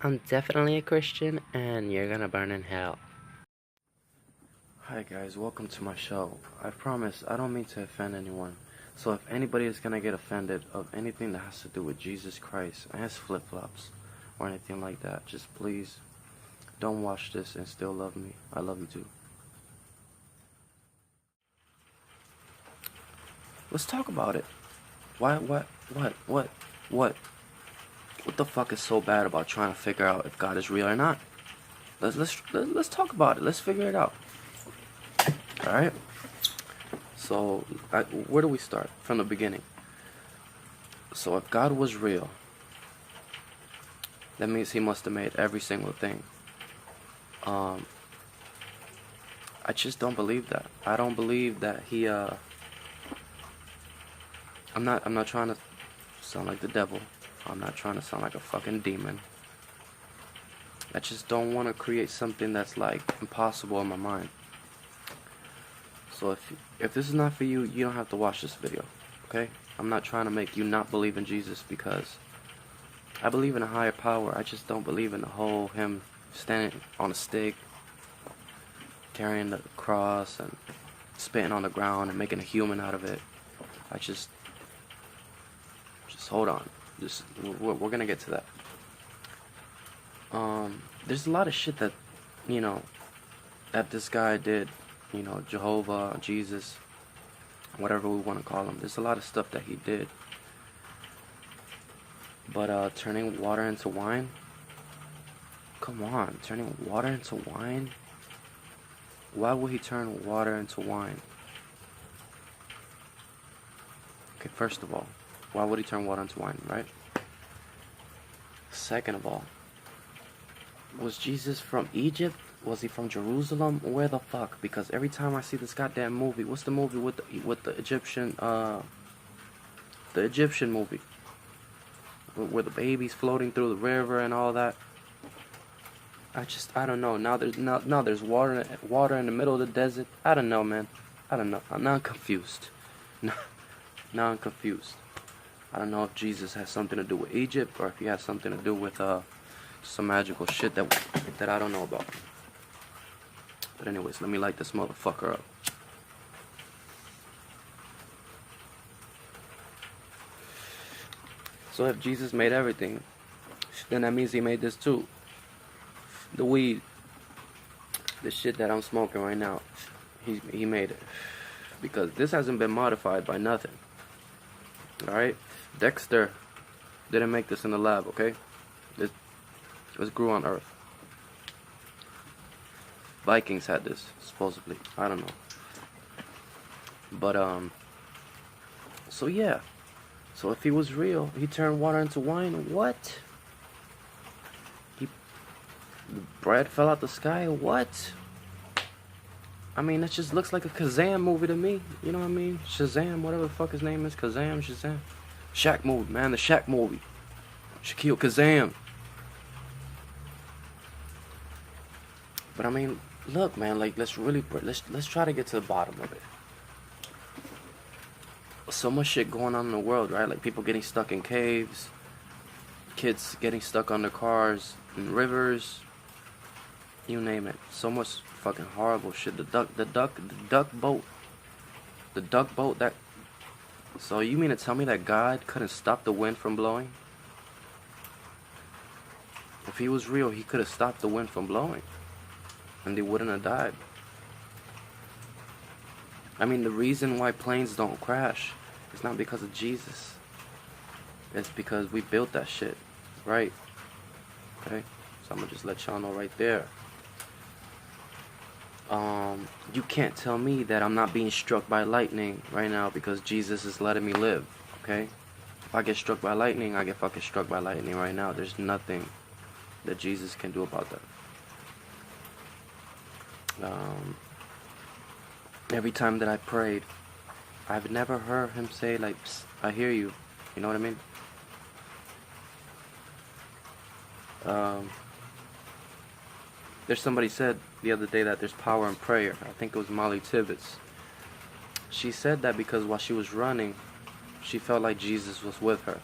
I'm definitely a Christian, and you're gonna burn in hell. Hi guys, welcome to my show. I promise I don't mean to offend anyone. So if anybody is gonna get offended of anything that has to do with Jesus Christ and his flip-flops or anything like that, just please don't watch this and still love me. I love you too. Let's talk about it. What? What the fuck is so bad about trying to figure out if God is real or not? Let's talk about it. Let's figure it out. All right. So, where do we start? From the beginning. So, if God was real, that means He must have made every single thing. Um, I just don't believe that. I don't believe that He. I'm not trying to sound like the devil. I'm not trying to sound like a fucking demon. I just don't want to create something that's like impossible in my mind. So if this is not for you, you don't have to watch this video, okay? I'm not trying to make you not believe in Jesus because I believe in a higher power. I just don't believe in the whole him standing on a stick, carrying the cross and spitting on the ground and making a human out of it. I just hold on. We're gonna get to that. There's a lot of shit that, you know, that this guy did. You know, Jehovah, Jesus, whatever we want to call him. There's a lot of stuff that he did. But turning water into wine? Come on, turning water into wine? Why would he turn water into wine? Okay, first of all, why would he turn water into wine, right? Second of all, was Jesus from Egypt? Was he from Jerusalem? Where the fuck? Because every time I see this goddamn movie, what's the movie with the Egyptian the Egyptian movie where the baby's floating through the river and all that? I don't know. Now there's water in the middle of the desert. I don't know, man. I don't know. Now I'm confused. Now I'm confused. I don't know if Jesus has something to do with Egypt or if he has something to do with some magical shit that I don't know about. But anyways, let me light this motherfucker up. So if Jesus made everything, then that means he made this too. The weed, the shit that I'm smoking right now, he made it. Because this hasn't been modified by nothing. Alright? Dexter didn't make this in the lab, okay? This grew on Earth. Vikings had this, supposedly. I don't know. But, so yeah. So if he was real, he turned water into wine. What? The bread fell out the sky. What? I mean, that just looks like a Kazam movie to me. You know what I mean? Shazam, whatever the fuck his name is. Kazam, Shazam. Shaq movie, man. The Shaq movie. Shaquille Kazam. But I mean, look, man. Like, let's try to get to the bottom of it. So much shit going on in the world, right? Like people getting stuck in caves, kids getting stuck under cars, in rivers, you name it. So much fucking horrible shit. The duck boat. That. So you mean to tell me that God couldn't stop the wind from blowing? If he was real, he could have stopped the wind from blowing, and they wouldn't have died. I mean, the reason why planes don't crash is not because of Jesus. It's because we built that shit, right? Okay? So I'm gonna just let y'all know right there. You can't tell me that I'm not being struck by lightning right now because Jesus is letting me live, okay? If I get struck by lightning, I get fucking struck by lightning right now. There's nothing that Jesus can do about that. Every time that I prayed, I've never heard him say like, "Psst, I hear you." You know what I mean? There's somebody said the other day that there's power in prayer. I think it was Molly Tibbetts. She said that because while she was running, she felt like Jesus was with her.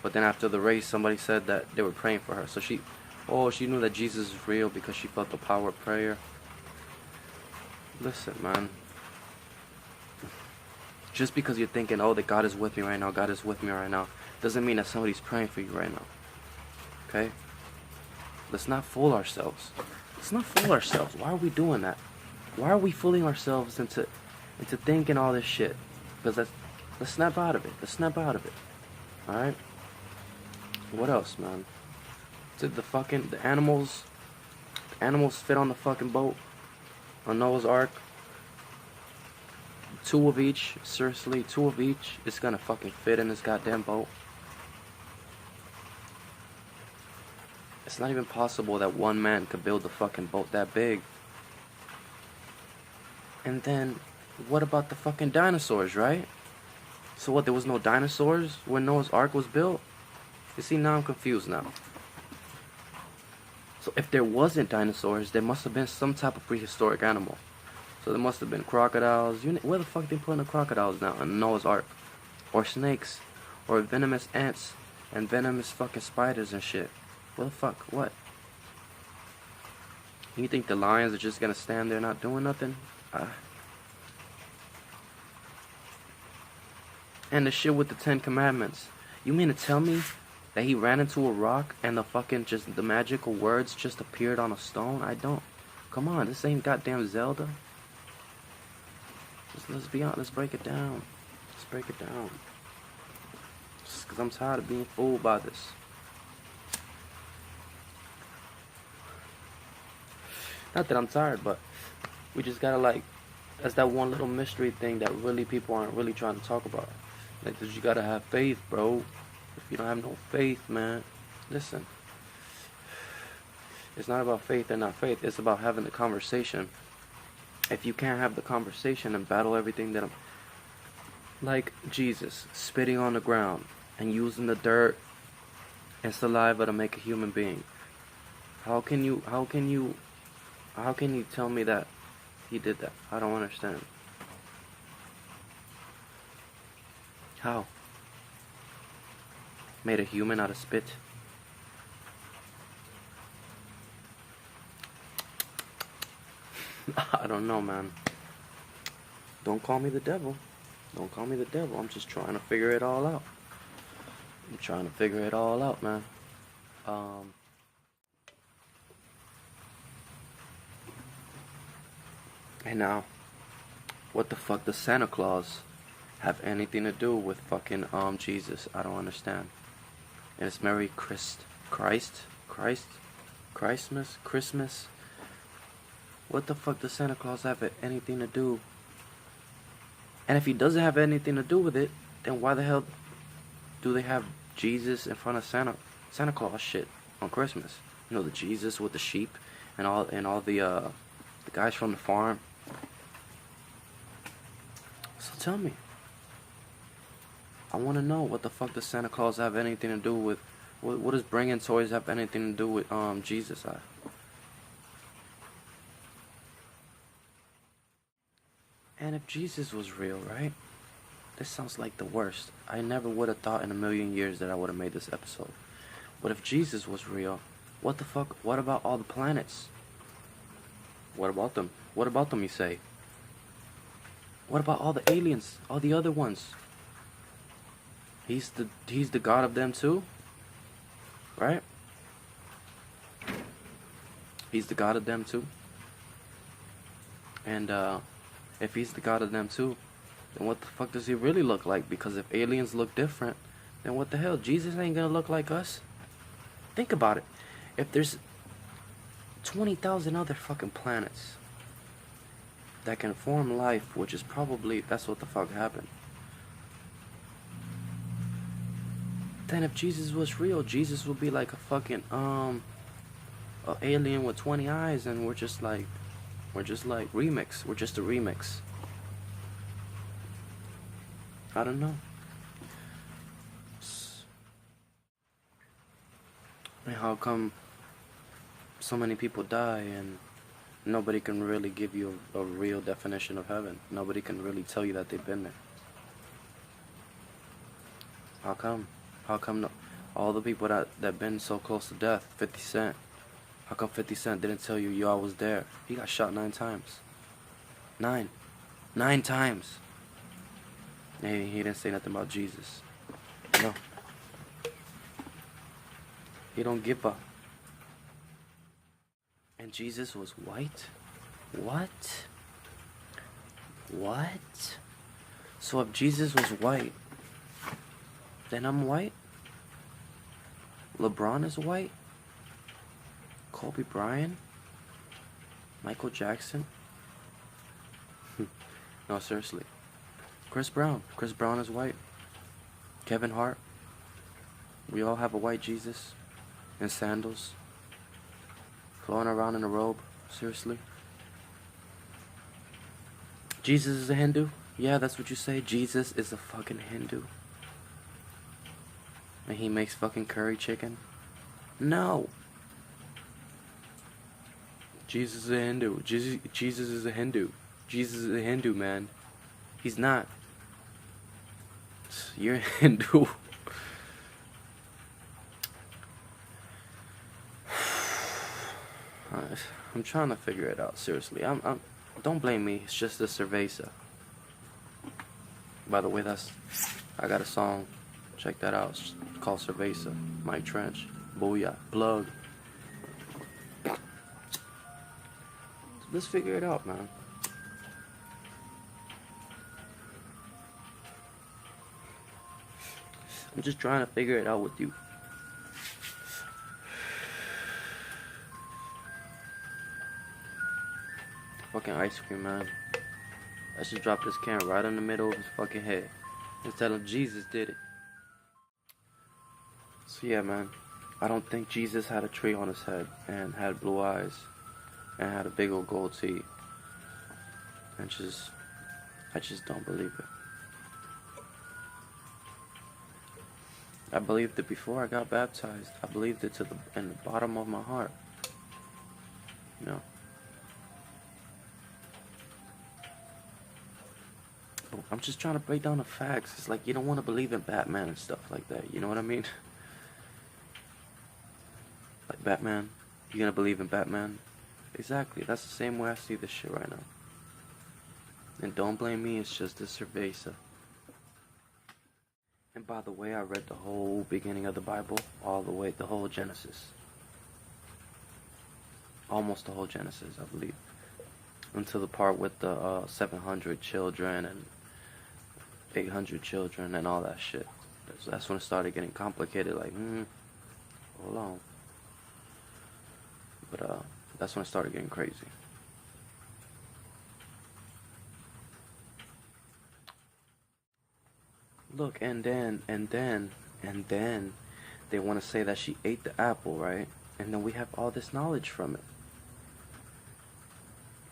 But then after the race, somebody said that they were praying for her. So Oh, she knew that Jesus is real because she felt the power of prayer. Listen, man. Just because you're thinking, oh, that God is with me right now, God is with me right now, doesn't mean that somebody's praying for you right now. Okay? Let's not fool ourselves. Let's not fool ourselves. Why are we doing that? Why are we fooling ourselves into thinking all this shit? Because let's snap out of it. Let's snap out of it. Alright? What else, man? Did the animals fit on the fucking boat? On Noah's Ark? 2 of each, seriously, 2 of each is gonna fucking fit in this goddamn boat. It's not even possible that one man could build a fucking boat that big. And then, what about the fucking dinosaurs, right? So what, there was no dinosaurs when Noah's Ark was built? You see, now I'm confused now. So if there wasn't dinosaurs, there must have been some type of prehistoric animal. So there must have been crocodiles. Where the fuck they putting the crocodiles now? In Noah's Ark? Or snakes? Or venomous ants? And venomous fucking spiders and shit. What the fuck? What? You think the lions are just gonna stand there not doing nothing? And the shit with the 10 Commandments. You mean to tell me that he ran into a rock and the magical words just appeared on a stone? I don't. Come on, this ain't goddamn Zelda. Let's be honest, let's break it down. Let's break it down. Just because I'm tired of being fooled by this. Not that I'm tired, but we just gotta that's that one little mystery thing that really people aren't really trying to talk about. Like, you gotta have faith, bro. If you don't have no faith, man, listen. It's not about faith or not faith. It's about having the conversation. If you can't have the conversation and battle everything that like Jesus spitting on the ground and using the dirt and saliva to make a human being, how can you tell me that he did that? I don't understand. How? Made a human out of spit? I don't know, man. Don't call me the devil. Don't call me the devil. I'm just trying to figure it all out. I'm trying to figure it all out, man. And now, what the fuck does Santa Claus have anything to do with fucking Jesus? I don't understand. And it's Merry Christmas? What the fuck does Santa Claus have anything to do? And if he doesn't have anything to do with it, then why the hell do they have Jesus in front of Santa Claus shit on Christmas? You know, the Jesus with the sheep and all the guys from the farm. So tell me. I want to know, what the fuck does Santa Claus have anything to do with? What does bringing toys have anything to do with Jesus? And if Jesus was real, right? This sounds like the worst. I never would have thought in a million years that I would have made this episode. But if Jesus was real, what the fuck? What about all the planets? What about them? What about them, you say? What about all the aliens? All the other ones? He's the God of them too? Right? He's the God of them too? And if he's the God of them too, then what the fuck does he really look like? Because if aliens look different, then what the hell? Jesus ain't gonna look like us. Think about it. If there's 20,000 other fucking planets that can form life, which is probably, that's what the fuck happened. Then if Jesus was real, Jesus would be like a fucking a alien with 20 eyes, and we're just like remix. We're just a remix. I don't know. And how come so many people die and nobody can really give you a real definition of heaven? Nobody can really tell you that they've been there. How come? How come all the people that been so close to death, 50 Cent, How come 50 Cent didn't tell you, yo, I was there? He got shot 9 times. 9. 9 times. He didn't say nothing about Jesus. No. He don't give a. And Jesus was white? What? What? So if Jesus was white, then I'm white? LeBron is white? Kobe Bryant? Michael Jackson? No, seriously. Chris Brown. Chris Brown is white. Kevin Hart. We all have a white Jesus in sandals, flowing around in a robe. Seriously. Jesus is a Hindu? Yeah, that's what you say. Jesus is a fucking Hindu. And he makes fucking curry chicken? No. Jesus is a Hindu. Jesus is a Hindu. Jesus is a Hindu, man. He's not. You're a Hindu. I'm trying to figure it out, seriously. Don't blame me, it's just the cerveza. By the way, I got a song, check that out, it's called Cerveza, my Trenche, booyah, plug. Let's figure it out, man. I'm just trying to figure it out with you. Fucking ice cream, man. I should drop this can right in the middle of his fucking head and tell him Jesus did it. So yeah, man, I don't think Jesus had a tree on his head and had blue eyes and had a big old gold teeth. I just don't believe it. I believed it before I got baptized. I believed it in the bottom of my heart. You know. But I'm just trying to break down the facts. It's like you don't want to believe in Batman and stuff like that. You know what I mean? Like Batman. You gonna believe in Batman? Exactly. That's the same way I see this shit right now. And don't blame me. It's just the cerveza. And by the way, I read the whole beginning of the Bible, all the way, the whole Genesis. Almost the whole Genesis, I believe. Until the part with the 700 children and 800 children and all that shit. That's when it started getting complicated, like, hold on. But that's when it started getting crazy. Look, and then they want to say that she ate the apple, right? And then we have all this knowledge from it.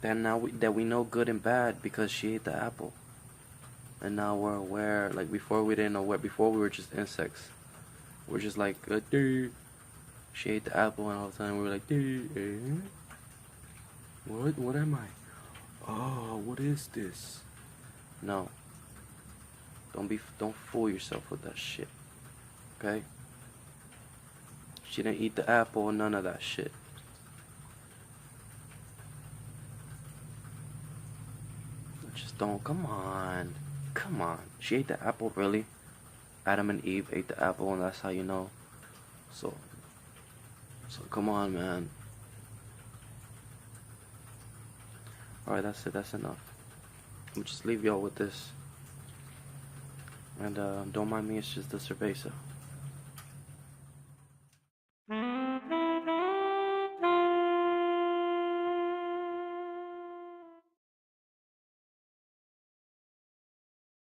Then now that we know good and bad because she ate the apple. And now we're aware, like before we didn't know what, before we were just insects. We're just like, she ate the apple and all the time we were like, what am I? Oh, what is this? No. Don't fool yourself with that shit. Okay? She didn't eat the apple, none of that shit. Just don't, come on. Come on. She ate the apple, really? Adam and Eve ate the apple and that's how you know. So come on, man. Alright, that's it, that's enough. I'll just leave y'all with this. And don't mind me, it's just the cerveza.